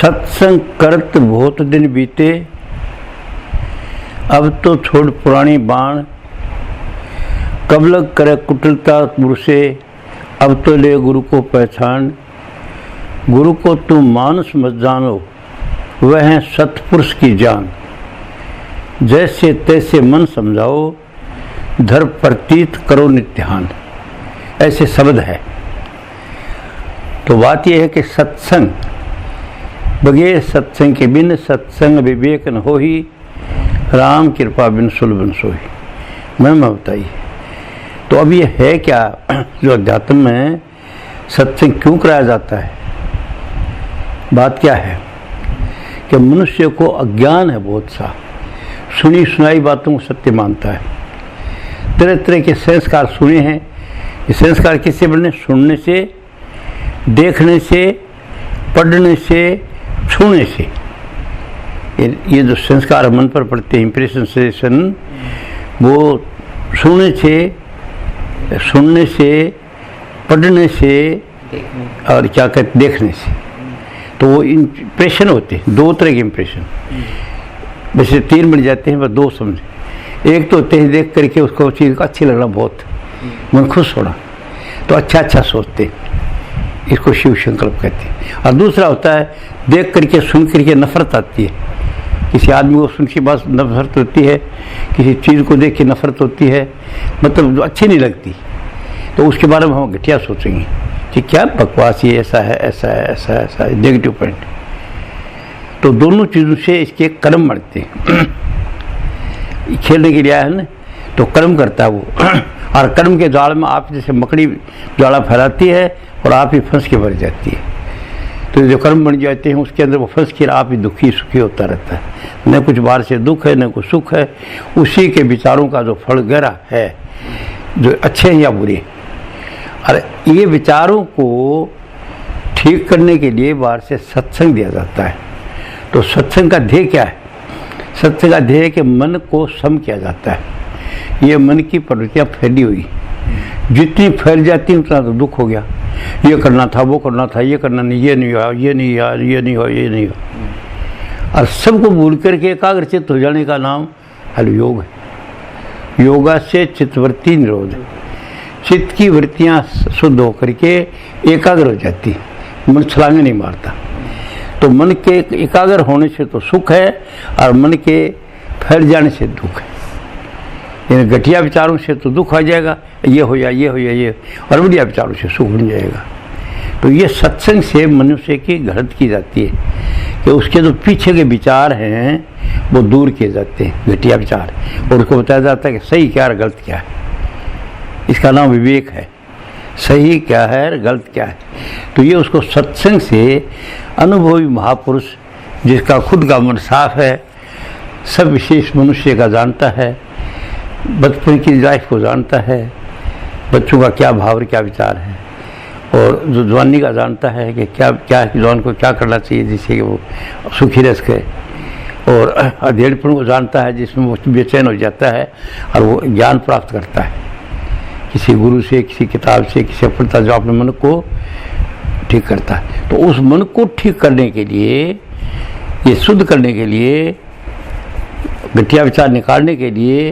सत्संग करत बहुत दिन बीते, अब तो छोड़ पुरानी बाण। कब लग करे कुटिलता गुरु से, अब तो ले गुरु को पहचान। गुरु को तुम मानुष मत जानो, वह है सतपुरुष की जान। जैसे तैसे मन समझाओ, धर्म प्रतीत करो नित्यान। ऐसे शब्द है। तो बात यह है कि सत्संग, बगैर सत्संग के बिन सत्संग विवेक न हो ही, राम कृपा बिन सुलभ सोही। महिमा बताइए। तो अब ये है क्या, जो अध्यात्म में सत्संग क्यों कराया जाता है? बात क्या है कि मनुष्य को अज्ञान है बहुत सा, सुनी सुनाई बातों को सत्य मानता है। तरह तरह के संस्कार सुने हैं। ये संस्कार किससे बने? सुनने से, देखने से, पढ़ने से, छूने से। ये जो संस्कार मन पर पड़ते हैं, इम्प्रेशन सेशन, वो सुनने से, पढ़ने से और क्या कहते देखने से। तो वो इम्प्रेशन होते हैं, दो तरह के इम्प्रेशन। वैसे तीन बन जाते हैं, बस दो समझे। एक तो होते हैं देख करके उसको चीज़ को अच्छी लगना, बहुत मन खुश होना, तो अच्छा सोचते हैं, इसको शिव संकल्प कहते हैं। और दूसरा होता है देख करके सुन करके नफरत आती है। किसी आदमी को सुन के बाद नफरत होती है, किसी चीज़ को देख के नफरत होती है, मतलब जो अच्छी नहीं लगती, तो उसके बारे में हम घटिया सोचेंगे कि क्या बकवास, ये ऐसा है, नेगेटिव पॉइंट। तो दोनों चीज़ों से इसके कर्म बढ़ते हैं। खेलने के लिए आया है ना, तो कर्म करता है वो, और कर्म के जाल में आप जैसे मकड़ी ज्वाला फैलाती है और आप ही फंस के भर जाती है। तो जो कर्म बन जाते हैं उसके अंदर वो फंस के आप ही दुखी सुखी होता रहता है। न कुछ बाहर से दुख है, न कुछ सुख है। उसी के विचारों का जो फल गहरा है, जो अच्छे हैं या बुरे। और ये विचारों को ठीक करने के लिए बाहर से सत्संग दिया जाता है। तो सत्संग का ध्येय क्या है? सत्संग का ध्येय है कि मन को सम किया जाता है। ये मन की प्रवृत्तियाँ फैली हुई, जितनी फैल जाती उतना तो दुख हो गया। ये करना था, वो करना था, ये करना नहीं, ये नहीं हुआ, ये नहीं हुआ, ये नहीं हुआ, ये नहीं हुआ। और सबको भूल करके एकाग्रचित्त हो जाने का नाम योग है। योगा से चित्तवृत्ति निरोध है। चित्त की वृत्तियाँ शुद्ध होकर के एकाग्र हो जाती, मन छलांगे नहीं मारता। तो मन के एकाग्र होने से तो सुख है, और मन के फैल जाने से दुख है। इन घटिया विचारों से तो दुख आ जाएगा, ये हो जाए, ये हो जाए, ये, और बढ़िया विचारों से सुख बन जाएगा। तो ये सत्संग से मनुष्य की घड़त की जाती है कि उसके जो पीछे के विचार हैं वो दूर किए जाते हैं, घटिया विचार, और उसको बताया जाता है कि सही क्या है, गलत क्या है। इसका नाम विवेक है। सही क्या है, गलत क्या है। तो ये उसको सत्संग से अनुभवी महापुरुष, जिसका खुद का मन साफ है, सब विशेष मनुष्य का जानता है, बचपन की लाइफ को जानता है, बच्चों का क्या भाव और क्या विचार है, और जो जवानी का जानता है कि क्या जवान को क्या करना चाहिए जिससे कि वो सुखी रह सके, और अधेड़पन को जानता है जिसमें वो बेचैन हो जाता है और वो ज्ञान प्राप्त करता है किसी गुरु से, किसी किताब से, किसी सफलता जो अपने मन को ठीक करता है। तो उस मन को ठीक करने के लिए, ये शुद्ध करने के लिए, घटिया विचार निकालने के लिए,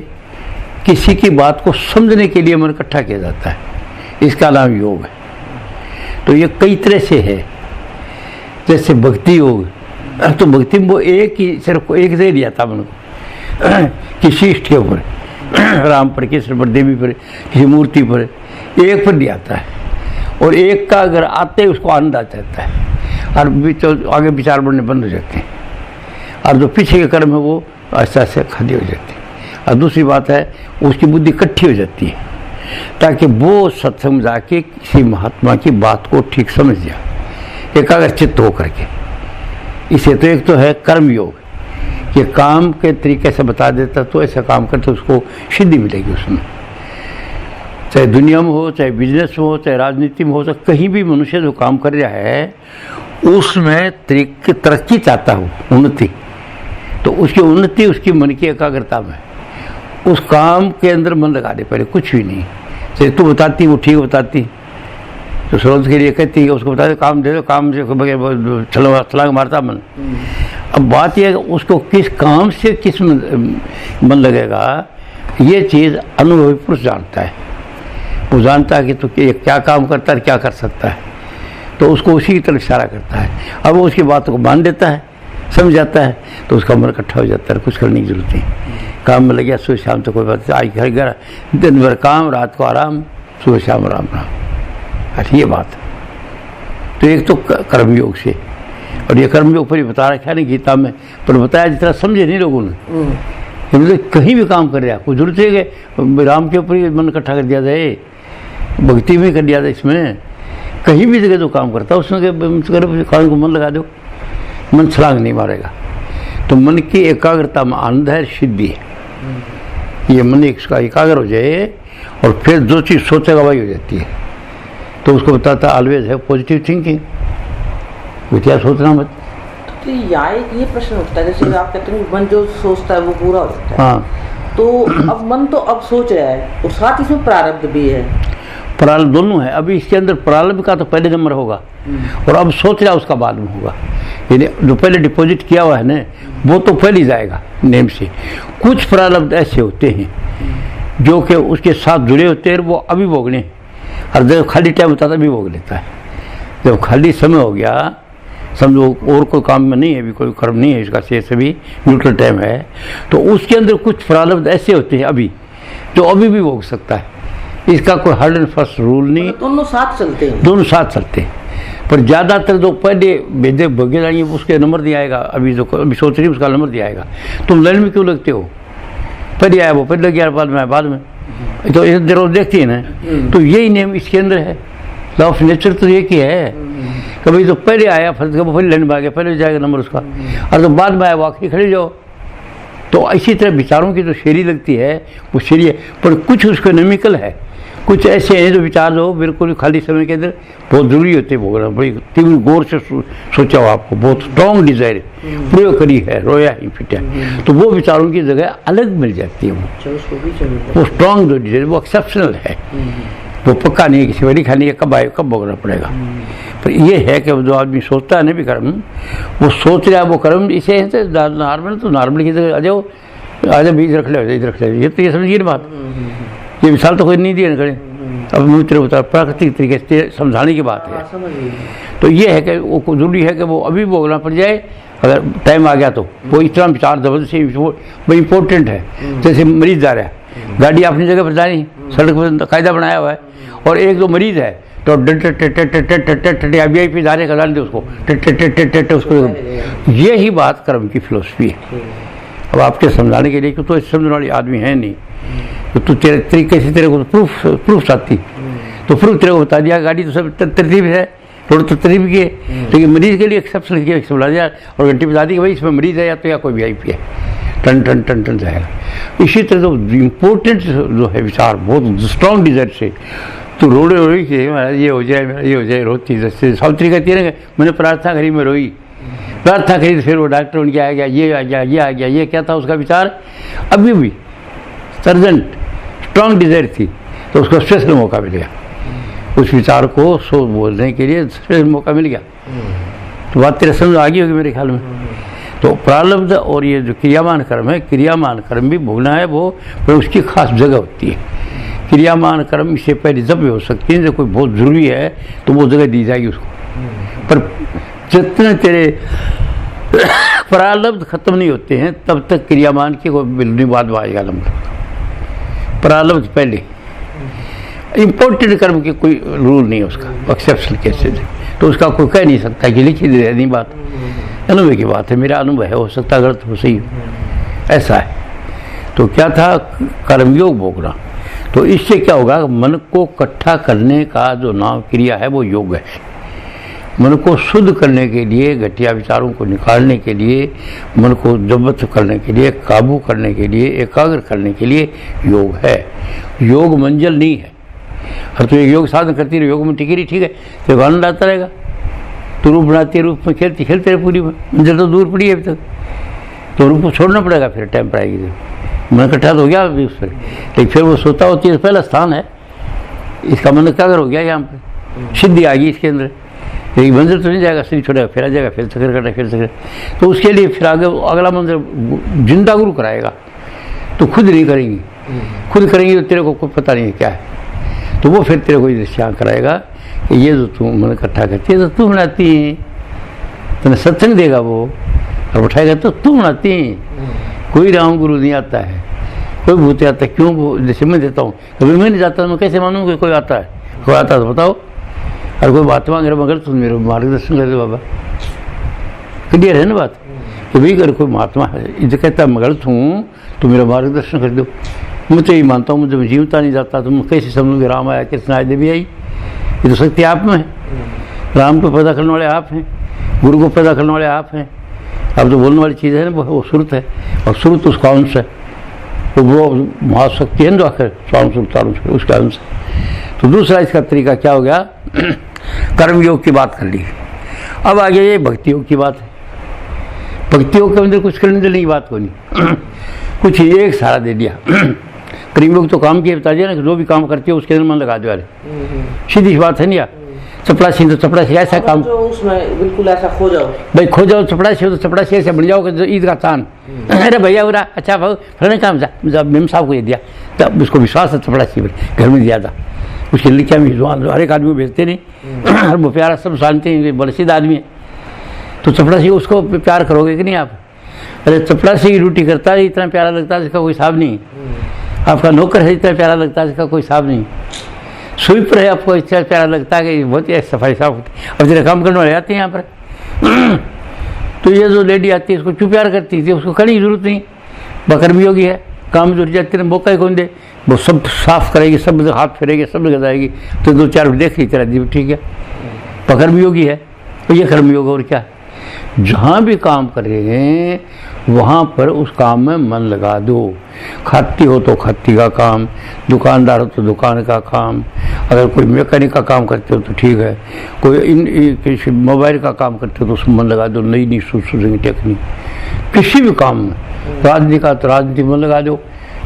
किसी की बात को समझने के लिए मन इकट्ठा किया जाता है। इसका नाम योग है। तो ये कई तरह से है। जैसे भक्ति योग, तो भक्ति में वो सिर्फ एक से लिया था मन को, किसी इष्ट के ऊपर, राम पर, कृष्ण पर, देवी पर, किसी मूर्ति पर, एक पर दिया था है। और एक का अगर आते ही उसको आनंद आ जाता है, और आगे विचार बढ़ने बंद हो जाते हैं, और जो पीछे के कर्म है वो ऐसा ऐसे खाली हो जाते हैं। और दूसरी बात है, उसकी बुद्धि इकट्ठी हो जाती है, ताकि वो सत्संग में जाके किसी महात्मा की बात को ठीक समझ जाए, एकाग्र चित्त होकर के। इसे तो एक तो है कर्म योग, कि काम के तरीके से बता देता, तो ऐसा काम कर तो उसको सिद्धि मिलेगी उसमें। चाहे दुनिया में हो, चाहे बिजनेस में हो, चाहे राजनीति में हो, चाहे कहीं भी मनुष्य जो काम कर रहा है उसमें तरक्की चाहता हो, उन्नति, तो उसकी उन्नति उसकी मन की एकाग्रता में। उस काम के अंदर मन लगा दे, पहले कुछ भी नहीं, चाहे तू बताती वो ठीक बताती, तो स्रोत के लिए कहती है उसको बता दे काम दे दो, काम से छलांग मारता मन। अब बात यह है कि उसको किस काम से किस मन लगेगा, ये चीज़ अनुभवी पुरुष जानता है। वो जानता है कि तो क्या काम करता है, क्या कर सकता है, तो उसको उसी की तरफ इशारा करता है। अब वो उसकी बातों को मान लेता है, समझ जाता है, तो उसका मन इकट्ठा हो जाता है, कुछ करने की जरूरत नहीं। काम में लग गया, सुबह शाम तो कोई बात नहीं, आज घर दिन भर काम, रात को आराम, सुबह शाम राम राम। अच्छा ये बात तो एक तो कर्मयोग से, और ये कर्मयोग पर ही बता रखा नहीं गीता में, पर बताया जितना समझे नहीं लोगों ने। मतलब कहीं भी काम कर रहा, कोई जरूरत है कि राम के ऊपर ही मन इकट्ठा कर दिया जाए, भक्ति में कर दिया जाए, इसमें कहीं भी जगह जो काम करता है उसमें काम को मन लगा दो, मन छलांग नहीं मारेगा। तो मन की एकाग्रता में आनंद है, सिद्धि है। ये मन इसका एकाग्र हो जाए और फिर जो चीज़ सोचेगा वही हो जाती है। तो उसको बताता ऑलवेज है पॉजिटिव थिंकिंग, क्या सोचना मत। तो यहाँ एक ये प्रश्न उठता है, जैसे आप कहते हैं मन जो सोचता है वो पूरा हो जाता है। हाँ, तो अब मन तो अब सोच रहा है और साथ इसमें प्रारब्ध भी है। प्रारब्ध दोनों है। अभी इसके अंदर प्रारब्ध का तो पहले नंबर होगा और अब सोच रहा उसका बाद में होगा। यानी जो पहले डिपॉजिट किया हुआ है ना, वो तो पहले जाएगा नेम से। कुछ प्रारब्ध ऐसे होते हैं जो कि उसके साथ जुड़े होते हैं, वो अभी भोगने, और जब खाली टाइम होता है तभी भोग लेता है। जब खाली समय हो गया, समझो और कोई काम में नहीं है, अभी कोई कर्म नहीं है इसका, शेष भी न्यूट्रल टाइम है, तो उसके अंदर कुछ प्रारब्ध ऐसे होते हैं अभी जो अभी भी भोग सकता है। इसका कोई हार्ड एंड फास्ट रूल नहीं, दोनों साथ चलते हैं। दोनों साथ चलते हैं। पर ज़्यादातर जो पहले भेदे भगे जाएंगे उसके नंबर दिया आएगा। अभी जो अभी सोच रही उसका नंबर दिया आएगा। तुम लाइन में क्यों लगते हो, पहले आया वो पहले लग गया, बाद में आया बाद में, तो ये जरूर देखती है ना। तो यही नियम इसके अंदर है, लॉ ऑफ नेचर तो एक ही है। कभी तो पहले आया फर्ज का वो पहले लाइन में आ गया, पहले जाएगा नंबर उसका, और तो बाद में आया वो आखिरी खड़े जाओ। तो इसी तरह विचारों की जो शेरी लगती है वो शेरी है, पर कुछ उसको नमिकल है, कुछ ऐसे हैं जो विचार जो बिल्कुल खाली समय के अंदर बहुत जरूरी होते हैं भोगना। बड़ी तीव्र गौर से सोचा हो आपको, बहुत स्ट्रॉन्ग डिजायर प्रयोग करी है, रोया ही पिटा, तो वो विचारों की जगह अलग मिल जाती है। वो स्ट्रॉन्ग जो डिजायर वो एक्सेप्शनल है, वो पक्का नहीं है किसी बड़ी खाने का कब आए कब भोगना पड़ेगा। पर ये है कि जो आदमी सोचता है ना भी कर्म, वो सोच रहा है वो कर्म इसे नॉर्मल, तो नॉर्मल की जगह आ जाओ, भी इधर रख ले, इधर रख ले, ये तो ये समझिए ना बात। ये मिसाल तो कोई नहीं दिया करे, अब मित्र बता प्राकृतिक तरीके से समझाने की बात है। तो ये है कि वो जरूरी है कि वो अभी भोगना पड़ जाए, अगर टाइम आ गया तो। वो इतना विचार जबरदस्ती वो इम्पोर्टेंट है। जैसे मरीज जा रहा है, गाड़ी अपनी जगह पर जा रही, सड़क पर कायदा बनाया हुआ है, और एक दो मरीज है तो VIP जा रहे डाल दे उसको। यही बात कर्म की फिलोसफी है। अब आपके समझाने के लिए कि तो समझने वाली आदमी है नहीं, तो तेरे तरीके से तेरे को प्रूफ चाहती, तो प्रूफ तेरे को बता दिया। गाड़ी तो सब तरतीब है, रोड तो तरतीब की है, लेकिन मरीज के लिए एक्सेप्शन किया, बोला दिया और घंटी बता दी कि भाई इसमें मरीज है या तो या कोई VIP है, टन टन टन टन जाएगा। इसी तरह जो इम्पोर्टेंट जो है विचार बहुत स्ट्रॉन्ग डिजायर से, तो रोड़े रोई कि ये हो जाए मेरा, ये हो जाए, रोती जैसे सावित्री कहती है ना, मैंने प्रार्थना करी, मैं रोई, प्रार्थना करी, तो फिर वो डॉक्टर उनके आ गया, ये आ गया, ये आ गया, ये क्या था उसका विचार, अभी भी सर्जेंट स्ट्रॉन्ग डिजायर थी, तो उसको स्पेशल मौका मिल गया, उस विचार को सो बोलने के लिए स्पेशल मौका मिल गया। तो बात तेरे समझ आ गई होगी मेरे ख्याल में। तो प्रारब्ध और ये जो क्रियामान कर्म है, क्रियामान कर्म भी भोगना है वो, पर उसकी खास जगह होती है। क्रियामान कर्म इससे पहले जब भी हो सकती है, जब कोई बहुत ज़रूरी है तो वो जगह दी जाएगी उसको। पर जितने तेरे प्रारब्ध खत्म नहीं होते हैं तब तक क्रियामान की कोई बिल्कुल बात आएगा नंबर। प्रारब्ध पहले, इम्पोर्टेंट कर्म की कोई रूल नहीं है उसका, एक्सेप्शन कैसे, तो उसका कोई कह नहीं सकता कि लिखी दे नहीं बात, अनुभव की बात है, मेरा अनुभव है, हो सकता गलत हो सही, ऐसा है। तो क्या था कर्मयोग भोगना, तो इससे क्या होगा, मन को इकट्ठा करने का जो नाम क्रिया है वो योग है। मन को शुद्ध करने के लिए, घटिया विचारों को निकालने के लिए, मन को जब्त करने के लिए, काबू करने के लिए, एकाग्र करने के लिए योग है। योग मंजिल नहीं है। हर तो एक योग साधन करती रहे, योग में टिकी रही, ठीक है, तो आनंद आता रहेगा। तो रूप बनाते रूप में खेलते खेलते रहे, पूरी मंजिल तो दूर पड़ी है अभी तक, तो रूप को छोड़ना पड़ेगा, फिर टाइम पर आएगी। मन इकट्ठा तो हो गया अभी उस पर, लेकिन फिर वो सोता होती है, पहला स्थान है, इसका मन एकाग्र हो गया यहाँ पर, सिद्धि आ गई इसके अंदर, एक मंजिल तो नहीं जाएगा, शरीर छोड़ेगा, फिर आ जाएगा, फिर चक्कर कटे, फिर चक्कर। तो उसके लिए फिर आगे अगला मंजिल जिंदा गुरु कराएगा, तो खुद नहीं करेंगी, खुद करेंगी तो तेरे को कोई पता नहीं है क्या है। तो वो फिर तेरे को दृष्टियाँ कराएगा कि ये जो तू मन इकट्ठा करती है तो तू बनाती है, तुम्हें सत्संग देगा वो और उठाएगा तो तू बनाती है। कोई राम गुरु नहीं आता है, कोई भूत आता है। क्यों? जैसे मैं देता हूँ, कभी मैं नहीं जाता, मैं कैसे मानूँ कि कोई आता है? कोई आता है तो बताओ। और कोई बात मांग रहे मगर तुम मेरे मार्गदर्शन कर दो बाबा, क्लियर है ना बात? कि भाई अगर कोई महात्मा है जो कहता है मैं गलत हूँ तो मेरा मार्गदर्शन कर दो। मैं तो यही मानता हूँ, मुझे जीवता नहीं जाता तो मैं कैसे समझूँ कि राम आया, कृष्ण आया, देवी आई? ये तो शक्ति आप में है। राम को पैदा करने वाले आप हैं, गुरु को पैदा करने वाले आप हैं। अब जो बोलने वाली चीज़ है ना वो सुरत है, और सुरत उसका अंश है, तो वो महाशक्ति है ना जो आखिर स्वाम सुरत उसका अंश है। तो दूसरा इसका तरीका क्या हो गया? कर्म योग की बात कर ली। अब आगे ये भक्ति योग की बात है। भक्ति योग के अंदर कुछ करने देने की बात को नहीं, कुछ ये एक सहारा दे दिया। कर्म योग तो काम किए बता दिया ना कि जो भी काम करते हो उसके अंदर मन लगा दो यार, सीधी बात है नहीं यार। चपड़ासी तो चपड़ासी ऐसा काम, जो उसमें बिल्कुल ऐसा खो जाओ भाई खो जाओ, चपड़ासी हो तो चपड़ासी ऐसे बन जाओ कि ईद का चांद। अरे भैया बुरा अच्छा भाव फलाने काम जा, जब मेम साहब को ये दिया तब उसको विश्वास है चपड़ासी पर, घर में दिया था उसकी लिखा में हर एक आदमी को भेजते नहीं, वो प्यारा सब जानते हैं, बड़े सीधा आदमी है। तो चपड़ासी उसको प्यार करोगे कि नहीं आप? अरे चपड़ासी की ड्यूटी करता है, इतना प्यारा लगता है इसका कोई हिसाब नहीं। आपका नौकर है, इतना प्यारा लगता है इसका कोई हिसाब नहीं। स्वीपर है, आपको इतना प्यारा लगता है कि बहुत ही सफाई साफ होती है। अब जरा काम करने वाले आते हैं यहाँ पर, तो ये जो लेडी आती है इसको क्यों प्यार करती थी? उसको करने की जरूरत नहीं, बकर्मी होगी है, काम जो जाती है मौका ही कौन दे, वो सब साफ करेगी, सब हाथ फेरेगी, सब लगाएगी, तो दो चार देख ली तेरा जीव ठीक है, बकर्मी योगी है। तो ये कर्म योग और क्या? जहाँ भी काम कर रहे हैं वहाँ पर उस काम में मन लगा दो। खाती हो तो खाती का काम, दुकानदार हो तो दुकान का काम, अगर कोई मैकेनिक का काम करते हो तो ठीक है, कोई किसी मोबाइल का काम करते हो तो उसमें मन लगा दो, नई नई सोचेंगे टेक्निक। किसी भी काम में, राजनीति का तो राजनीति में लगा दो,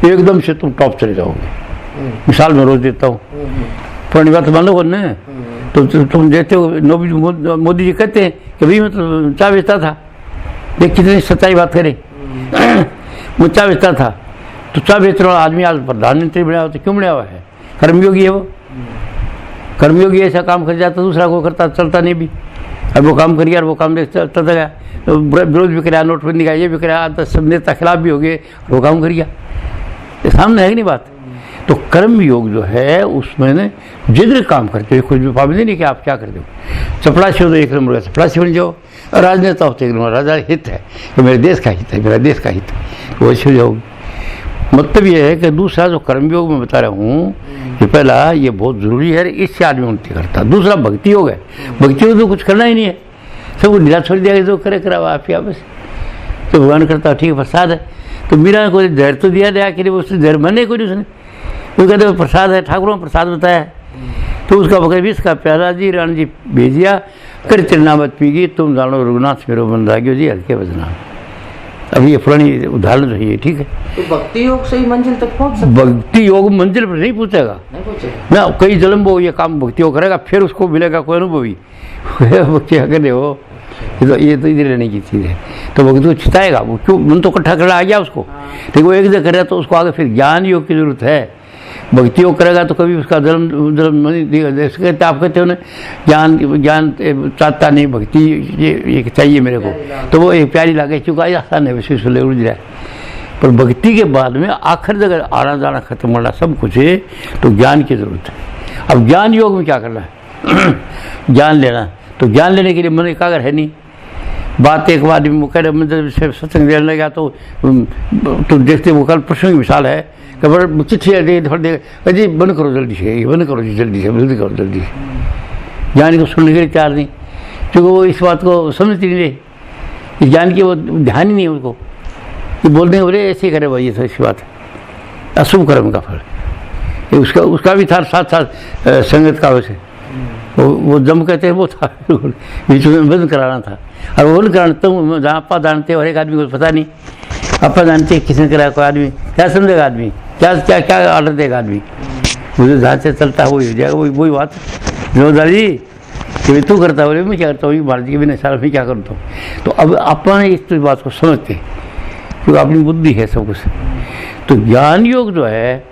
एकदम से तुम टॉप चले जाओगे। मिसाल मैं रोज देता हूँ, पुरानी बात मान लो ना, तो तुम देते हो, मोदी जी कहते हैं कि भाई मैं तो चाय बेचता था, देख कितनी सच्चाई बात करें, मैं चाय बेचता था, तो चाय बेचने वाला आदमी आज प्रधानमंत्री बना हुआ, तो क्यों बना हुआ है? कर्मयोगी है वो, कर्मयोगी ऐसा काम कर जाता, दूसरा को करता चलता नहीं भी। अब वो काम करिए और वो काम चलता गया, तो विरोध भी कराया, नोटबंदी का ये भी कराया, तो सब नेता खिलाफ भी हो गए, वो काम कर गया। सामने है कि नहीं बात? तो कर्म योग जो है उसमें न जिधर काम करते हो कुछ भी पाबंदी नहीं कि आप क्या करते हो। चपड़ासी हो तो एक नंबर का चपड़ासी बन जाओ, राजनेता हो तो एक नंबर राजा हित है, तो मेरे देश का हित है, मेरा देश का हित है, वैसे हो जाओगे। मतलब ये है कि दूसरा जो कर्मयोग में बता रहा हूँ कि पहला ये बहुत ज़रूरी है, इससे आदमी उन्नति करता। दूसरा भक्ति योग है, भक्ति योग तो कुछ करना ही नहीं है, सब ढीला छोड़ दिया जो करे करा आप ही बस, तो भगवान करता ठीक है, प्रसाद है। तो मीरा को धैर्य तो दिया गया कि उससे धैर्य मरने को नहीं, उसने वो कहते प्रसाद है, ठाकुरों प्रसाद बताया है, तो उसका बकर भी इसका प्यारा जी रानी जी भेजिया कर चरनामत पीगी, तुम जानो रघुनाथ मेरो बन रागियो जी हल्के बजना। अब ये पुरानी उदाहरण जो है ठीक है। तो भक्ति योग से ही मंजिल तक पहुंच सकते? भक्ति योग मंजिल पर नहीं पहुंचेगा ना, कई जन्म वो ये काम भक्ति योग करेगा, फिर उसको मिलेगा कोई अनुभवी भक्ति करे हो, ये तो इधर रहने की चीज़ है। तो भक्ति को छिताएगा वो, क्यों मन तो इकट्ठा कर आ गया उसको, लेकिन वो एक जगह करे तो उसको आगे फिर ज्ञान योग की जरूरत है। भक्ति योग करेगा तो कभी उसका जन्म नहीं, आप कहते हो ना ज्ञान चाहता नहीं, भक्ति ये चाहिए मेरे को, तो वो एक प्यारी लागे चुका है, आसान है विशेष ले उड़ जाए। पर भक्ति के बाद में आखिर जगह आना जाना खत्म करना सब कुछ है, तो ज्ञान की जरूरत है। अब ज्ञान योग में क्या करना है? ज्ञान लेना, तो ज्ञान लेने के लिए मन एकाग्र है नहीं। बात एक बार मंदिर से सत्संग देने लगा तो देखते वो कल प्रश्न की मिसाल है कि बड़ा चिट्ठी जी बंद करो जल्दी से, ये बंद करो जी जल्दी से, जल्दी करो जल्दी से। ज्ञान को सुनने के लिए तैयार नहीं, क्योंकि वो इस बात को समझती नहीं रही, ज्ञान की वो ध्यान ही नहीं है उनको, ये बोलने बोले ऐसे ही करे भाई, ये ऐसी बात है, अशुभ कर्म का फल उसका भी था, साथ साथ संगत का वैसे वो जम कहते हैं वो था, बीच में बंद कराना था। और वो बंद कराना तुम जहाँ आपा जानते और एक आदमी को पता नहीं, आपा जानते किसने कराया, कोई आदमी क्या समझेगा, आदमी क्या क्या क्या ऑर्डर देगा, आदमी मुझे जहाँ से चलता है वही हो जाएगा, वही बात। जिम्मेदारी कि तू करता बोले मैं क्या करता हूँ, भारत के बिना सारा मैं क्या करता हूँ। तो अब अपन इस बात को समझते क्योंकि अपनी बुद्धि है सब कुछ। तो ज्ञान योग जो है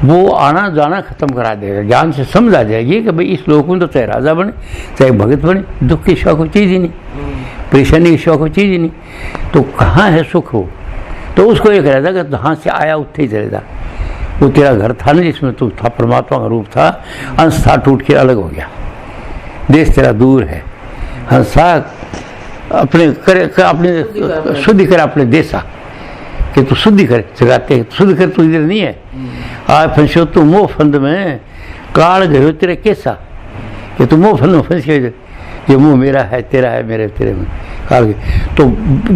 वो आना जाना खत्म करा देगा। ज्ञान से समझ आ जाएगी कि भाई इस लोक में तो चाहे राजा बने चाहे भगत बने, दुख की सिवा कोई चीज़ ही नहीं, परेशानी की सिवा कोई चीज़ ही नहीं। तो कहाँ है सुख हो? तो उसको ये कह रहा था कि जहाँ से आया उत्थे ही चले जा। वो तेरा घर था ना जिसमें तू था, परमात्मा का रूप था, अंश था टूट के अलग हो गया। देश तेरा दूर है, हंसा अपने करे अपने शुद्धि कर अपने देशा कि तू शुद्धि कर जगाते शुद्ध कर, तू इधर नहीं है। आज फंसो तू मोह फंद में, काल गयो तेरे कैसा कि तू मोह फंद में फंस गए। ये मुँह मेरा है, तेरा है, मेरे तेरे में काल गए। तो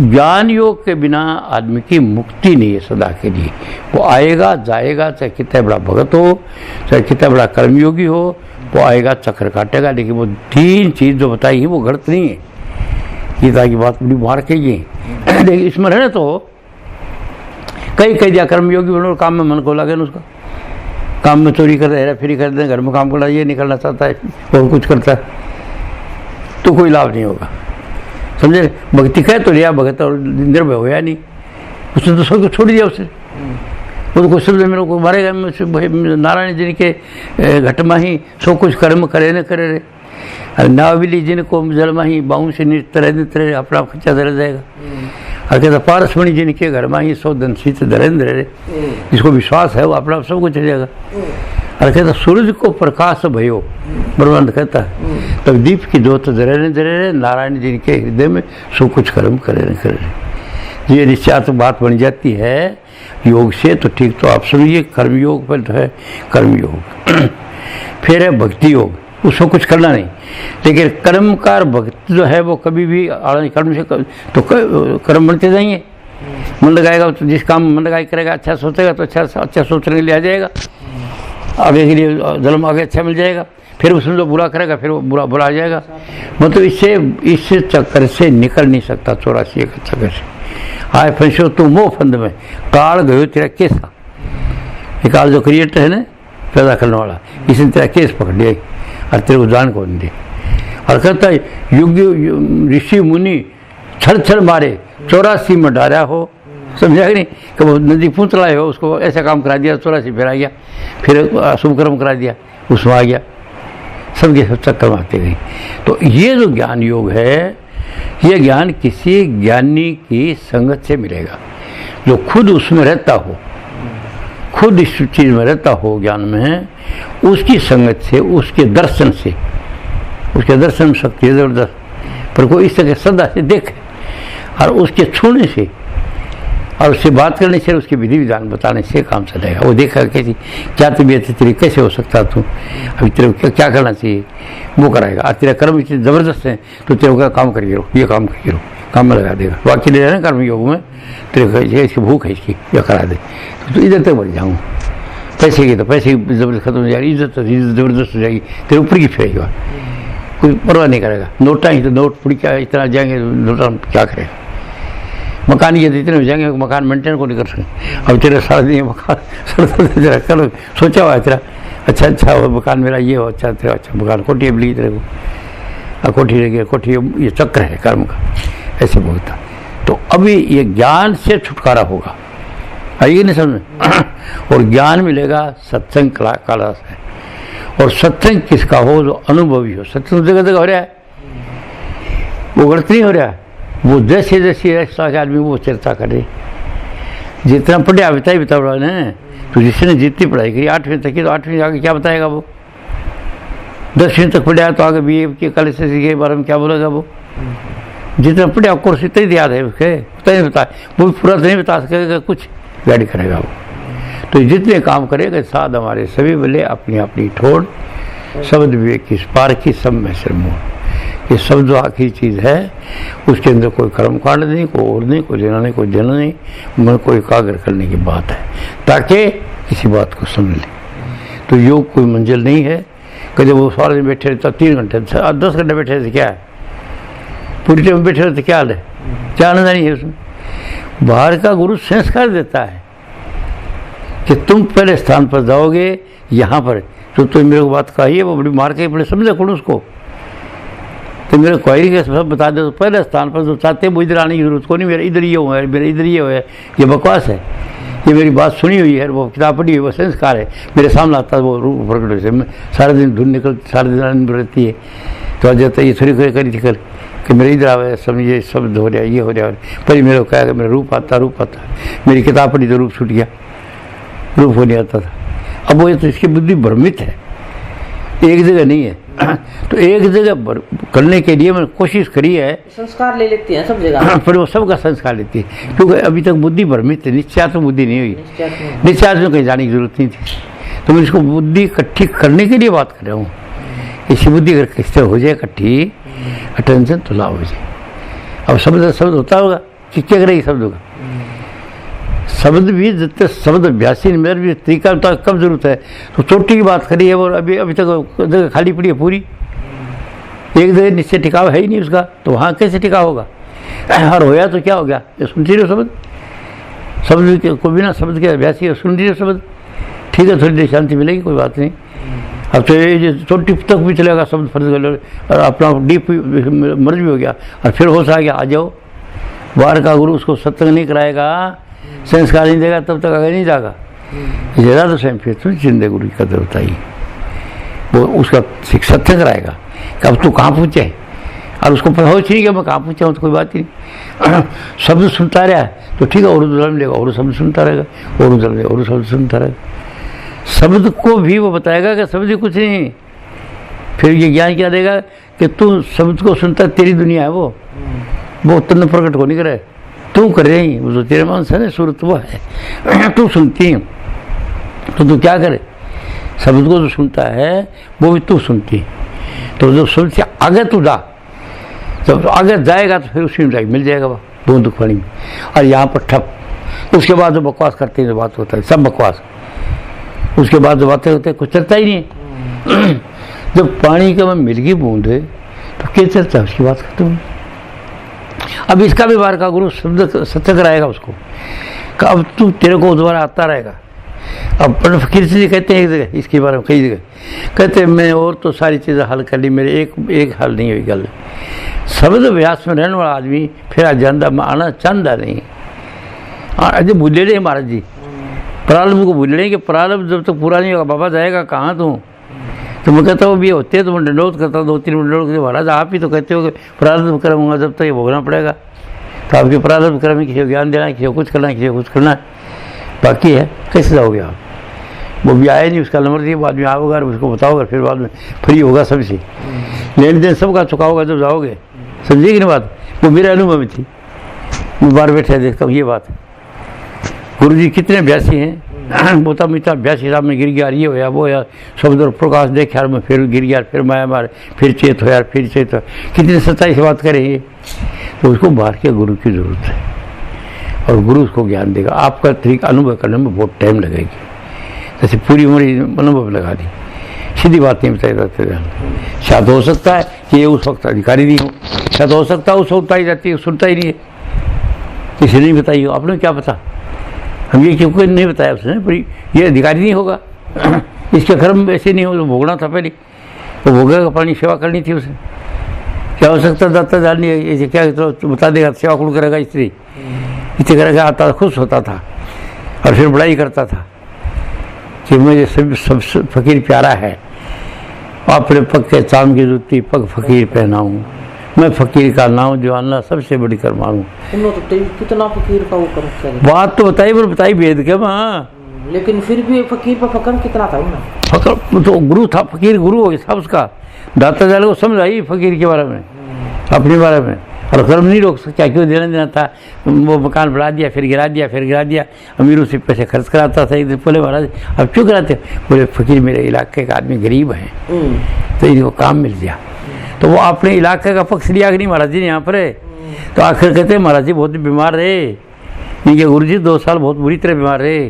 ज्ञान योग के बिना आदमी की मुक्ति नहीं है सदा के लिए। वो आएगा जाएगा, चाहे कितना बड़ा भगत हो, चाहे कितना बड़ा कर्मयोगी हो, वो आएगा चक्कर काटेगा। लेकिन वो तीन चीज़ जो बताई है वो गलत नहीं है। गीता की बात बड़ी मार के ये लेकिन इसमें रहना तो कई दिया कर्मयोगी बनो, काम में मन को लगे ना, उसका काम में चोरी कर हेरा फेरी कर दे, घर में काम करना, ये निकलना चाहता है और कुछ करता है तो कोई लाभ नहीं होगा। समझे? भक्ति कह तो लिया भगत और निर्भय होया नहीं, उसने तो सबको छोड़ दिया। उसने वो तो कुछ शब्द मेरे को मारेगा, नारायण जी के घट माही सो कुछ कर्म करे न करे रे, नाविली जिनको जल माही बाहू से नितरे अपना खच्चा रह जाएगा। और कहता पारसमणि जिनके घर माही सो धन शीत धरेंद्र रे, जिसको विश्वास है वो अपना सब कुछ रह जाएगा। और कहता सूरज को प्रकाश भयो, ब्रह्मांड कहता है तब दीप की ज्योत जरे रे, नारायण जी के हृदय में सो कुछ कर्म करे न करे। ये निश्चयात बात बन जाती है योग से तो ठीक। तो आप सुनिए कर्मयोग पर तो है कर्मयोग, फिर है भक्ति योग, उसको कुछ करना नहीं। लेकिन कर्मकार भक्त जो है वो कभी भी कर्म से तो कर्म बनते जाएंगे। मन लगाएगा तो जिस काम मन लगाई करेगा, अच्छा सोचेगा तो अच्छा सोचने के लिए आ जाएगा, आगे के लिए जन्म आगे अच्छा मिल जाएगा। फिर उसमें जो बुरा करेगा फिर वो बुरा आ जाएगा। मतलब इस चक्कर से निकल नहीं सकता, 84 के चक्कर से। आए फंसो तू मोह फंद में, काल गयो तेरा कैसा। ये काल जो क्रिएटर है ना, पैदा करने वाला, इसने तेरा केस पकड़ लिया और तेरे को जान को नहीं दी। और कहता है युग ऋषि मुनि छल छल मारे 84 में डारा हो। समझा कि नहीं कि वो नदी पूछ लाए हो, उसको ऐसा काम करा दिया, 84 फिर आ गया, फिर शुभ कर्म करा दिया, उसमें आ गया, सबके सब चक्कर मारते गई। तो ये जो ज्ञान योग है, ये ज्ञान किसी ज्ञानी की संगत से मिलेगा जो खुद उसमें रहता हो, खुद इस चीज़ में रहता हो ज्ञान में, उसकी संगत से, उसके दर्शन से। उसके दर्शन में शक्ति है जबरदस्त, पर कोई इस तरह सदा से देखे और उसके छूने से और उससे बात करने से, उसके विधि विधान बताने से काम चलेगा। वो देखा कैसी क्या तबीयत है तेरी, कैसे हो सकता तू, अभी तेरे को क्या करना चाहिए वो कराएगा। और तेरा कर्म इतने ज़बरदस्त है तो तेरे को काम करिए रहो, ये काम करिए रहो, काम में लगा देगा। बाकी ले रहा है ना कर्म योग में, तेरे को इसकी भूख है इसकी, यह करा दे तो इधर तक बढ़ जाऊँ। पैसे की तो पैसे की ज़बरदस्त खत्म हो जाएगी, इज्जत ज़बरदस्त हो जाएगी, तेरे ऊपर की फिरेगा, कोई परवाह नहीं करेगा। नोटा ही तो नोट पुड़ी क्या इतना जाएंगे, नोटा क्या करेगा। मकान ये इतने हो जाएंगे, मकान मेंटेन को नहीं कर सकते। अब तेरा सारा दिन मकान तेरा कल सोचा हुआ है तेरा, अच्छा वो मकान मेरा ये हो, अच्छा तेरा अच्छा मकान, कोठी मिली तेरे को, और कोठी रह गया, कोठी ये चक्र है कर्म का, ऐसे बोलता। तो अभी ये ज्ञान से छुटकारा होगा, आइए नहीं समझ। और ज्ञान मिलेगा सत्संग काला से। और सत्संग किसका हो? जो अनुभवी हो। सत्संग जगह जगह हो रहा है, वो गलत नहीं हो रहा है। वो जैसे जैसे आदमी वो चर्चा करे, जितना पढ़ा बता रहा है। तो जिसने जितनी पढ़ाई करी 8वीं तक की, तो 8वीं आगे क्या बताएगा वो? 10वीं तक पढ़ा तो आगे BA के कॉलेज के बारे में क्या बोलेगा वो? जितना पढ़ा कोर्स इतना ही याद है उसके, उतना नहीं बता, वो भी पूरा तो नहीं बता सकेगा, कुछ गाड़ी करेगा वो। तो जितने काम करेगा साथ हमारे सभी बोले अपनी अपनी ठोड़, शब्द विवेक की पार की सब में सिर मोह। ये सब जो आखिरी चीज़ है, उसके अंदर कोई कर्म कांड नहीं, कोई और नहीं, कोई लेना नहीं, कोई देना नहीं, मन को एकाग्र करने की बात है, ताकि किसी बात को समझ लें। तो योग कोई मंजिल नहीं है कि जब वो सारे दिन बैठे रहता 3 घंटे 10 घंटे बैठे रहते क्या है, पूरी टाइम बैठे रहते क्या हाल है, क्या आनंद नहीं है उसमें। बाहर का गुरु संस्कार देता है कि तुम पहले स्थान पर जाओगे, यहाँ पर तो मेरे को बात कही है वो बड़ी मार के बड़े समझे कौन उसको, तो मेरे क्वारी के सब बता दे। तो पहले स्थान पर तो चाहते वो इधर आने की जरूरत को नहीं, मेरा इधर ये हुआ है, मेरा इधर ये हुआ है, ये बकवास है, ये मेरी बात सुनी हुई है, वो किताब पढ़ी हुई, वो संस्कार है, मेरे सामने आता है वो रूप प्रकट से। सारे दिन धुन निकल, सारे दिन आनंद रहती है। तो आज जाता ये थोड़ी करी थी कल कि मेरे इधर आवे सब, ये शब्द हो रहा है, ये हो रहा है, पर मेरे को कहा कि मेरा रूप आता, मेरी किताब पढ़ी तो रूप छूट गया, रूप हो नहीं आता था। अब वो तो इसकी बुद्धि भ्रमित है, एक जगह नहीं है। तो एक जगह करने के लिए मैंने कोशिश करी है, संस्कार ले लेती है सब जगह, पर वो सबका संस्कार लेती है, क्योंकि अभी तक बुद्धि भ्रमित है, निश्चयात्मक बुद्धि नहीं हुई, निश्चयात्मक कहीं जाने की जरूरत नहीं थी। तो मैं इसको बुद्धि इकट्ठी करने के लिए बात कर रहा हूँ। इसी बुद्धि अगर किससे हो जाए इकट्ठी, अटेंशन तो लाभ हो जाए। अब शब्द होता होगा, क्या करेगी शब्दों का, शब्द भी जितने शब्द अभ्यासी मेरे भी तरीका तो कब जरूरत है। तो चोटी की बात करी है, और अभी तक जगह खाली पड़ी है पूरी, एक जगह निश्चय टिकाव है ही नहीं उसका, तो वहाँ कैसे टिकाव होगा। हर होया तो क्या हो गया, सुनती रहो शब्द, शब्द के कोई बिना शब्द के अभ्यासी है, सुनती रहो शब्द, ठीक है, थोड़ी देर शांति मिलेगी, कोई बात नहीं। अब तो ये चोटी तक भी चलेगा शब्द फर्ज कर, और अपना डीप मर्ज भी हो गया, और फिर होश आ गया, आ जाओ। बाहर का गुरु उसको सत्संग नहीं कराएगा, संस्कार नहीं देगा, तब तक आगे नहीं जाएगा। जरा तो स्वयं फिर तुम जिंदे गुरु की कदर बताइए, वो उसका सत्संग कराएगा कि अब तू कहाँ पूछे, और उसको पता हो चाहिए कि मैं कहाँ पूछा हूँ, तो कोई बात ही नहीं। शब्द सुनता रहा तो ठीक है, और जन्म लेगा, और शब्द सुनता रहेगा, और जन्म लेगा, और शब्द सुनता रहेगा। शब्द को भी वो बताएगा कि शब्द कुछ नहीं, फिर ये ज्ञान क्या देगा कि तू शब्द को सुनता, तेरी दुनिया है वो तन प्रकट को नहीं करे, तू कर रही, वो तो तेरे मन से ना सूरत वो है, तू सुनती है, तो तू क्या करे, शब्द को जो सुनता है वो भी तू सुनती है। तो जो सुनती आगे तू जा, जब आगे जाएगा तो फिर उसी में मिल जाएगा वो बूंद पानी में। और यहाँ पर ठप, उसके बाद जो बकवास करते हैं, जो बात होता है सब बकवास, उसके बाद जो बातें होते हैं कुछ चलता ही नहीं। जब पानी के में मिल गई बूंद तो क्या चलता है, उसकी बात खत्म हुई। अब इसका भी बाहर का गुरु शब्द सत्य कराएगा उसको, अब तू तेरे को दोबारा आता रहेगा। अब पर फकीर से कहते हैं एक जगह, इसके बारे में कई जगह कहते हैं, मैं और तो सारी चीज़ें हल कर ली, मेरे एक हल नहीं हुई गल। शब्द अभ्यास में रहने वाला आदमी फिर अजंदा में आना चाहता नहीं। अजय भूले रहे महाराज जी, प्रारंभ को भूल रहे कि प्रारंभ जब तक पूरा नहीं होगा, बाबा जाएगा कहाँ तू। तो मैं कहता हूँ भी होते तो मैं दंडोत करता, 2-3 दंडोत करते, महाराज आप ही तो कहते हो कि प्रारंभ करूँगा जब तक ये भोगना पड़ेगा। तो आपके प्रारंभ कर्म में किसी को ज्ञान देना, किसी को कुछ करना, किसी को कुछ करना बाकी है, कैसे जाओगे आप। वो भी आया नहीं, उसका नंबर दिया, बाद में आओगे और उसको बताओगे, फिर बाद में फ्री होगा सबसे, लेन देन सबका चुका होगा जब जाओगे, समझिए कि नहीं बात। वो मेरे अनुभव में थी, मैं बाहर बैठे देखता हूँ ये बात। गुरु जी कितने अभ्यासी हैं, बोता मीता अभ्यासी साहब में गिर गया, ये होया वो या शब्द और प्रकाश देख यार मैं फिर गिर गया, फिर माया मार, फिर चेत हो यार, फिर चेत हो, कितनी सच्चाई से बात करेंगे। तो उसको बाहर के गुरु की जरूरत है, और गुरु उसको ज्ञान देगा। आपका तरीका अनुभव करने में बहुत टाइम लगेगी, जैसे पूरी उम्र अनुभव लगा दी, सीधी बात नहीं बताई जाते। शायद हो सकता है कि ये उस वक्त अधिकारी नहीं हो, शायद हो सकता है उस वक्त बताई जाती है, सुनता ही नहीं है, किसी नहीं बताई हो, आपने क्या पता, हम ये क्योंकि नहीं बताया उसने, पर ये अधिकारी नहीं होगा, इसके कर्म ऐसे नहीं हो, तो भोगना था पहले, वो भोगेगा, पानी सेवा करनी थी उसे। क्या हो सकता दाता जान ऐसे क्या तो बता देगा, सेवा कुल करेगा स्त्री, इसे करेगा, आता खुश होता था और फिर बड़ाई करता था कि मुझे सब फकीर प्यारा है, अपने पग के चाम की जूती पग फकीर पहनाऊँ, मैं फकीर का नाम जो अल्लाह सबसे बड़ी कर मारूँ। कितना फकीर का वो कर बात तो बताई, पर बताई वेद के वहाँ, लेकिन फिर भी फकीर पर फकर कितना था ना, फकर तो गुरु था, फकीर गुरु हो गया सब उसका। दाता जाल को समझ आई फकीर के बारे में, अपने बारे में, और कर्म नहीं रोक सकता, क्यों देना था। वो मकान बढ़ा दिया, फिर गिरा दिया, फिर गिरा दिया, अमीरों से पैसे खर्च कराता था। एक दिन बोले महाराज अब क्यों कराते, बोले फकीर मेरे इलाके का आदमी गरीब है तो इनको काम मिल गया। तो वो अपने इलाके का पक्ष लिया कि नहीं महाराज जी ने यहाँ पर है। तो आखिर कहते महाराज जी बहुत बीमार रहे, इनके गुरु जी 2 साल बहुत बुरी तरह बीमार रहे।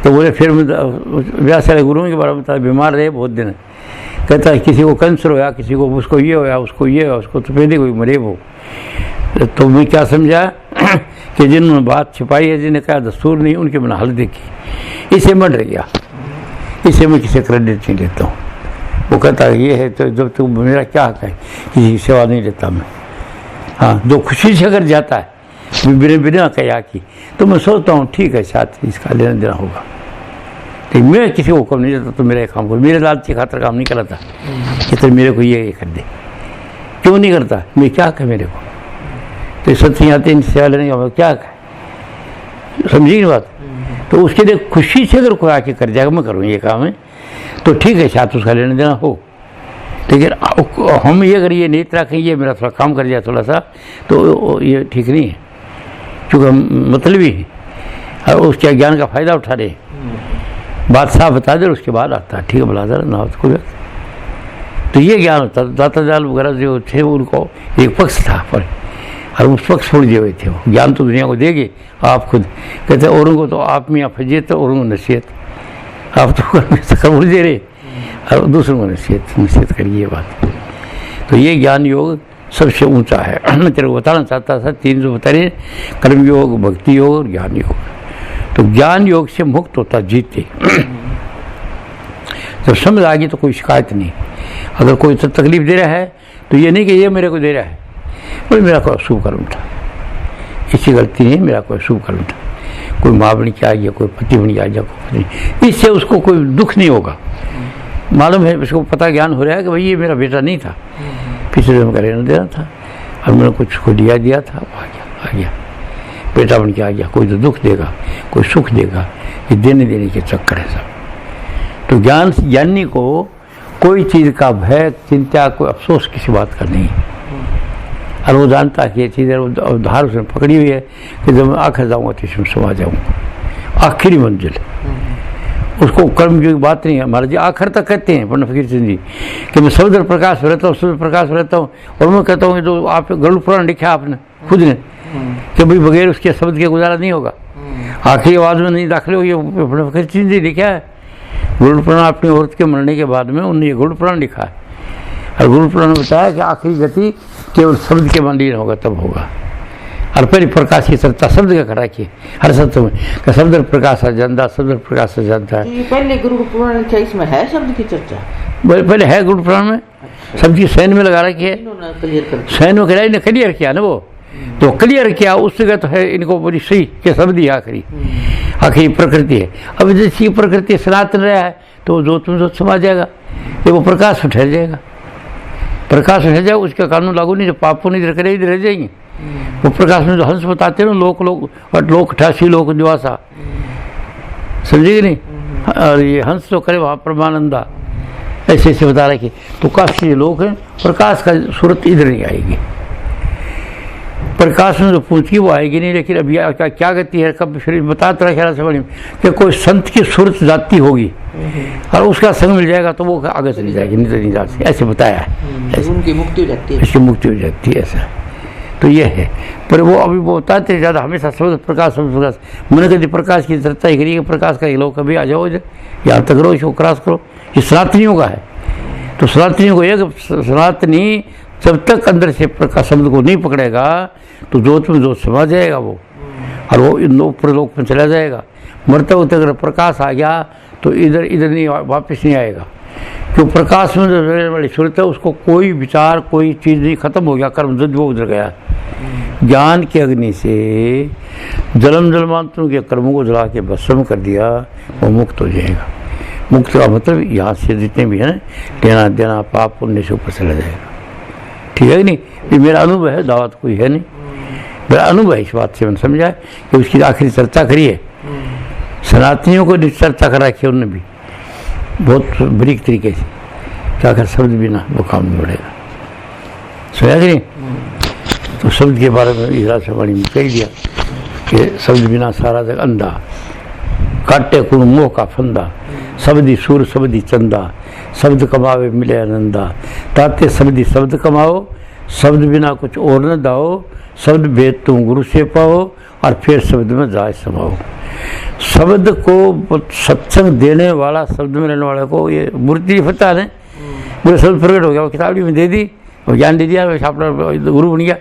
तो बोले फिर व्यास वाले गुरुओं के बारे में बता, बीमार रहे बहुत दिन। कहता है किसी को कैंसर होया, किसी को उसको ये होया, उसको ये होया, उसको तो पहले कोई मरे वो। तो मैं क्या समझा कि जिन्होंने बात छिपाई है, जिन्हें कहा दस्तूर नहीं, उनके मैंने हल देखी, इसे मर गया इससे मैं किसी क्रेडिट नहीं लेता हूँ। वो कहता है ये है, तो जब तक मेरा क्या हक है, किसी की सेवा नहीं लेता मैं। हाँ, जो खुशी से अगर जाता है बिना कया की, तो मैं सोचता हूँ ठीक है, शायद इसका लेना देना होगा। लेकिन मैं किसी को हुक्म नहीं देता तो मेरा काम करो, मेरे लालची खातर काम नहीं कराता कि तो मेरे को ये कर दे। क्यों नहीं करता? मैं क्या कह मेरे को, तो सत्य आते हैं सेवा लेने का क्या कह, समझी बात। तो उसके लिए खुशी से अगर कोई आके कर जाएगा मैं करूँ ये काम है तो ठीक है, शायद उसका लेना देना हो। लेकिन हम ये अगर ये नहीं रखें, ये मेरा थोड़ा काम कर जाए थोड़ा सा, तो ये ठीक नहीं है, क्योंकि हम मतलबी हैं और उसके ज्ञान का फ़ायदा उठा रहे। बात साफ बता दे, उसके बाद आता है ठीक है बुला दे ना कोई। तो ये ज्ञान होता, दाता जाल वगैरह जो थे उनको एक पक्ष था पर, और उस पक्ष छोड़ दिए हुए थे। वो ज्ञान तो दुनिया को देंगे, आप खुद कहते औरों को तो आप में फजीयत औरों को नसीहत, आप तो कबूल दे रहे और दूसरों को नसीहत करिए बात। तो ये ज्ञान योग सबसे ऊंचा है। मैं तेरे को बताना चाहता था, 3 जो बता रहे, कर्म योग, भक्ति योग और ज्ञान योग। तो ज्ञान योग से मुक्त होता जीते। जब समझ आ गई तो कोई शिकायत नहीं। अगर कोई तो तकलीफ दे रहा है तो ये नहीं कि ये मेरे को दे रहा है, बोले मेरा कोई शुभ कर्म था, इसकी गलती नहीं, मेरा कोई शुभ कर्म था। कोई माँ बन के आ गया, कोई पति बन के आ गया, कोई पति, इससे उसको कोई दुख नहीं होगा। मालूम है, उसको पता ज्ञान हो रहा है कि भाई ये मेरा बेटा नहीं था, पिछले जन्म का रहना देना था और मैंने कुछ को दिया था, आ गया बेटा बन के आ गया। कोई तो दुख देगा, कोई सुख देगा, ये देने के चक्कर है सब। तो ज्ञानी को कोई चीज़ का भय, चिंता, कोई अफसोस किसी बात का नहीं है। और वो जानता है कि ये चीज़ धार उसने पकड़ी हुई है कि जब मैं आखिर जाऊँगा तो इसमें समा जाऊँगा, आखिरी मंजिल। उसको कर्म की बात नहीं है। महाराज जी आखिर तक कहते हैं पंडित फकीर सिंह जी कि मैं समुद्र प्रकाश में रहता हूँ, समुद्र प्रकाश में रहता हूँ। और मैं कहता हूँ जो आप गरुड़ पुराण लिखा आपने खुद ने कि भाई बगैर उसके शब्द के गुजारा नहीं होगा, आखिरी आवाज़ में नहीं दाखिल हो। ये पंडित फकीर सिंह जी लिखा है गरुड़ पुराण, अपनी औरत के मरने के बाद में उन्होंने ये गरुड़ पुराण लिखा है। और गरुड़ पुराण में बताया कि आखिरी गति केवल शब्द के मंडी होगा तब होगा। और पहले प्रकाश की चर्चा शब्द का करा की हर सत्य में का शब्द प्रकाश आ जाता, शब्द प्रकाश आ जाता है। ये पहले गरुड़ पुराण क्या इसमें है शब्द की चर्चा? पहले है गरुड़ पुराण में, शब्द की सैन में लगा रखी है, सैन में कराई ने क्लियर किया ना। वो तो क्लियर किया उस जगह तो है इनको बड़ी सही के शब्द ही आखिरी प्रकृति है। अब जैसी प्रकृति सनातन रहा है तो जो तुम जो समा जाएगा, ये वो प्रकाश में ठहर जाएगा, प्रकाश में ठहर जाएगा, उसका कानून लागू नहीं। जो पापों नहीं करे इधर रह जाएंगे। वो प्रकाश में जो हंस बताते हैं ना, लोक 88 लोक निवासा, समझेगी नहीं। और ये हंस तो करे वहाँ परमानंदा, ऐसे ऐसे बता रखे। तो काफी लोग हैं, प्रकाश का सूरत इधर नहीं आएगी, प्रकाश में जो पूछी वो आएगी नहीं। लेकिन अभी क्या कहती है, कब शरीर बताता रहा ख्याल से बड़ी कि कोई संत की सूरत जाती होगी और उसका संग मिल जाएगा तो वो आगे चली जाएगी, नहीं तो नहीं जा सकती, ऐसे बताया है। उनकी मुक्ति हो जाती है, इसकी मुक्ति हो जाती है ऐसा। तो ये है, पर वो अभी वो बताते ज़्यादा हमेशा शब्द प्रकाश मैंने कभी प्रकाश की चर्चा ही करी कि प्रकाश का लोग कभी आ जाओ यहाँ तक करो, इसको क्रॉस करो। ये सनातनियों का है। तो सनातनियों को एक सनातनी जब तक अंदर से प्रकाश शब्द को नहीं पकड़ेगा तो जोत में जोत समा जाएगा वो, और वो ऊपर लोक में चला जाएगा। मरते होते अगर प्रकाश आ गया तो इधर नहीं वापस नहीं आएगा। क्यों प्रकाश में जो रहने वाली सूरत है उसको कोई विचार कोई चीज़ नहीं, खत्म हो गया कर्म, जब वो उधर गया। ज्ञान की अग्नि से जन्मांतरों के कर्मों को जला के भस्म कर दिया, वो मुक्त हो जाएगा। मुक्त का मतलब यहाँ से जितने भी है ना लेना देना पाप पुण्य से ऊपर चला जाएगा। ठीक है कि नहीं? ये मेरा अनुभव है, दावत कोई है नहीं, मेरा अनुभव है। इस बात से मैंने समझा कि उसकी आखिरी चर्चा करी है। सनातनियों को चर्चा करा रखी है उन्होंने भी बहुत बरीक तरीके से, क्या कर शब्द बिना वो काम नहीं बढ़ेगा। समझा कि नहीं? तो शब्द के बारे में इजरा से वाणी में कह दिया कि शब्द बिना सारा जग अंधा, काटे कुण मोह का फंदा, शब्दी सूर शब्दी चंदा, शब्द कमावे मिले आनंदा, ताते शब्दी शब्द कमाओ, शब्द बिना कुछ और न दाओ, शब्द भेद तुम गुरु से पाओ, और फिर शब्द में जाए समाओ। शब्द को सत्संग देने वाला, शब्द में रहने वाले को ये मूर्ति पता है, मेरे शब्द प्रकट हो गया, वो किताबी में दे दी और ज्ञान दे दिया, अपना गुरु बन गया।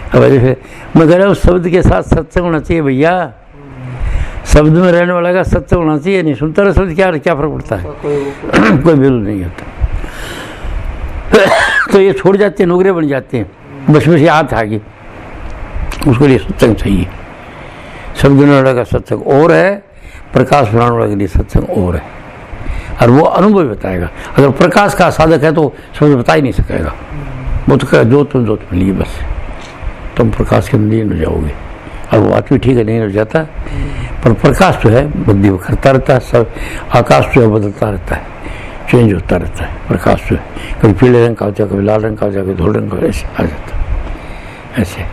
अब मैं कह रहा हूँ शब्द के साथ सत्संग होना चाहिए भैया। शब्द में रहने वाला का सत्य होना चाहिए, नहीं सुनता रहे शब्द क्या क्या फर्क पड़ता है, कोई वैल्यू नहीं होता। तो ये छोड़ जाते हैं, नुगरे बन जाते हैं, बस में से हाथ आगे, उसके लिए सत्संग चाहिए। शब्द देने वाला का सत्संग और है, प्रकाश बनाने वाले के लिए सत्संग और है, और वो अनुभव बताएगा। अगर प्रकाश का साधक है तो शब्द बता ही नहीं सकेगा, वो तो कहेगा जो तुम मिलिए, बस तुम प्रकाश के अंदर हो जाओगे। और वो बात भी ठीक है, नहीं हो जाता, पर प्रकाश जो है बुद्धि करता रहता है, सब आकाश जो है बदलता रहता है, चेंज होता रहता है। प्रकाश जो है कभी पीले रंग का हो जाए, कभी लाल रंग का हो जाए, कभी धोले रंग का ऐसे आ जाता है, ऐसे।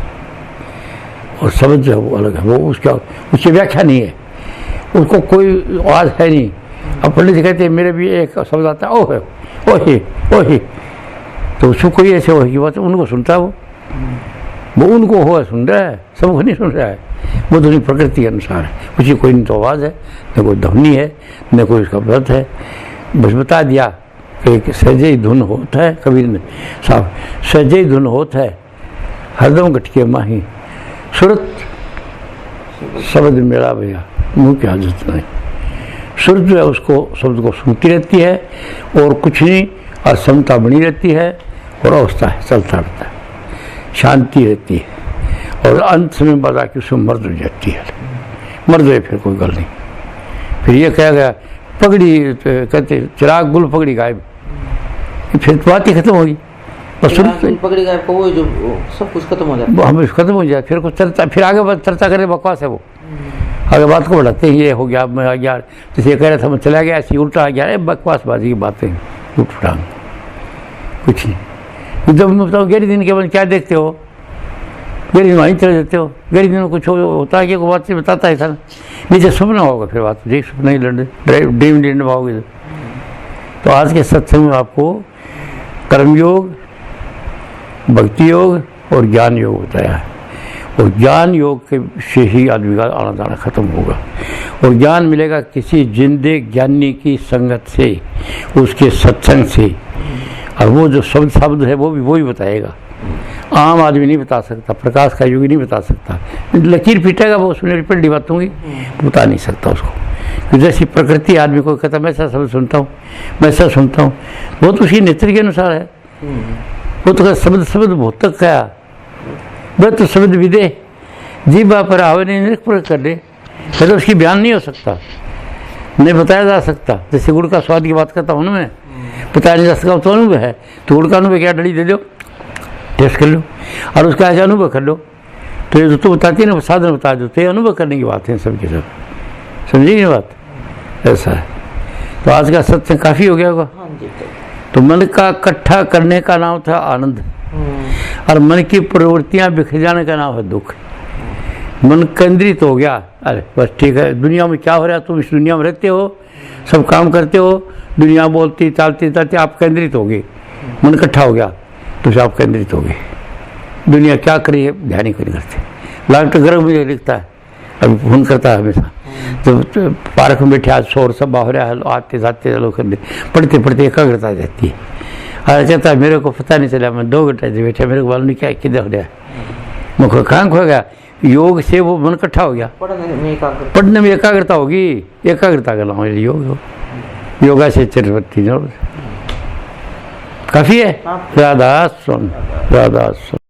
और शब्द जो है वो अलग है, वो उसकी व्याख्या नहीं है, उसको कोई आवाज़ है नहीं। अब पंडित जी कहते हैं मेरे भी एक शब्द आता है ओ है ओ ही, तो उसको कोई ऐसे हो की बात उनको सुनता है, वो उनको हो सुन रहा है, सबको नहीं सुन रहा है, वो तो प्रकृति के अनुसार है, उसकी कोई न तो आवाज़ है, न कोई ध्वनि है, न कोई उसका व्रत है। बस बता दिया कि सहजे ही धुन होता है, कबीर ने साहब, सहजे ही धुन होता है हरदम गटके माही, सुरत शब्द मेरा भैया मुँह की हाजत नहीं। सुर जो है उसको शब्द को सुनती रहती है और कुछ नहीं, और समता बनी रहती है और अवस्था है चलता रहता है, शांति रहती है, और अंत में बता कि उसमें मर्द हो जाती है, मर्द है फिर कोई गल नहीं। फिर ये कहा गया पगड़ी कहते चिराग गुल पगड़ी गायब, फिर तो बात ही खत्म होगी, और सुन पगड़ी गायब को वो जो सब कुछ खत्म हो जाता है, हमें खत्म हो जाए, फिर कुछ चर्चा, फिर आगे चर्चा करें, बकवास है वो, आगे बात को बढ़ाते हैं, ये हो गया मैं आ गया, जैसे ये कह रहा था मैं चला गया, ऐसी उल्टा आ गया, अरे बकवासबाजी की बातें, उठ उठांग कुछ नहीं। जब मैं बताऊँ गहरी दिन के बाद क्या देखते हो, गहरी दिन वहीं चले जाते हो, गहरी दिन में कुछ होता है कि कोई बात से बताता है सर, नीचे सपना होगा, फिर बात देख सपना ही लड़े ड्रीम लीड पाओगे। तो आज के सत्संग में आपको कर्मयोग, भक्ति योग और ज्ञान योग बताया है, और ज्ञान योग के से ही आदमी का आना जाना खत्म होगा, और ज्ञान मिलेगा किसी जिंदे ज्ञानी की संगत से, उसके सत्संग से, और वो जो शब्द है वो भी बताएगा, आम आदमी नहीं बता सकता, प्रकाश का योगी नहीं बता सकता, लकीर पीटेगा वो, उसमें पलटी बात होंगी, बता नहीं सकता उसको। तो जैसी प्रकृति आदमी को कहता मैं ऐसा शब्द सुनता हूँ, मैं ऐसा सुनता हूँ, वो तो उसी नेत्र के अनुसार है, वो तो शब्द बहुत तक गया, वह तो शब्द विदे जीवा पर आवे नहीं कर ले, तो उसकी बयान नहीं हो सकता, नहीं बताया जा सकता। जैसे गुड़ का स्वाद की बात करता हूँ ना मैं, बताया नहीं जा सकता, तो अनुभव है, तो गुड़ का अनुभव क्या डली दे दो, टेस्ट कर लो, और उसका ऐसा अनुभव कर लो, तो ये तो बताती है ना, साधन बता दो, तो ये अनुभव करने की बात है सबके सब, समझिए ये बात, ऐसा है। तो आज का सत्संग काफ़ी हो गया होगा। तो मन का इकट्ठा करने का नाम था आनंद, और मन की प्रवृत्तियां बिखर जाने का नाम है दुख। मन केंद्रित हो गया, अरे बस ठीक है, दुनिया में क्या हो रहा है, तुम इस दुनिया में रहते हो, सब काम करते हो, दुनिया बोलती चालती चालती, आप केंद्रित हो गए, मन इकट्ठा हो गया तो आप केंद्रित हो गए। दुनिया क्या करी है ध्यान ही कोई नहीं करते। लाइट गर्म मुझे लिखता है, अभी फोन करता है हमेशा, तो पार्क में बैठे आज शोर सब बाहर आते जाते चलो करने, पढ़ते पढ़ते एकाग्रता जाती है। अरे कहता है मेरे को पता नहीं चला, मैं 2 घंटे से बैठा, मेरे को मालूम नहीं क्या किधर हो रहा है, मुझे खांक हो गया। योग से वो मन इकट्ठा हो गया, पढ़ने में एकाग्रता होगी, एकाग्रता का नाम योग, योगा से चरवती काफी है। राधा स्वामी, राधा स्वामी।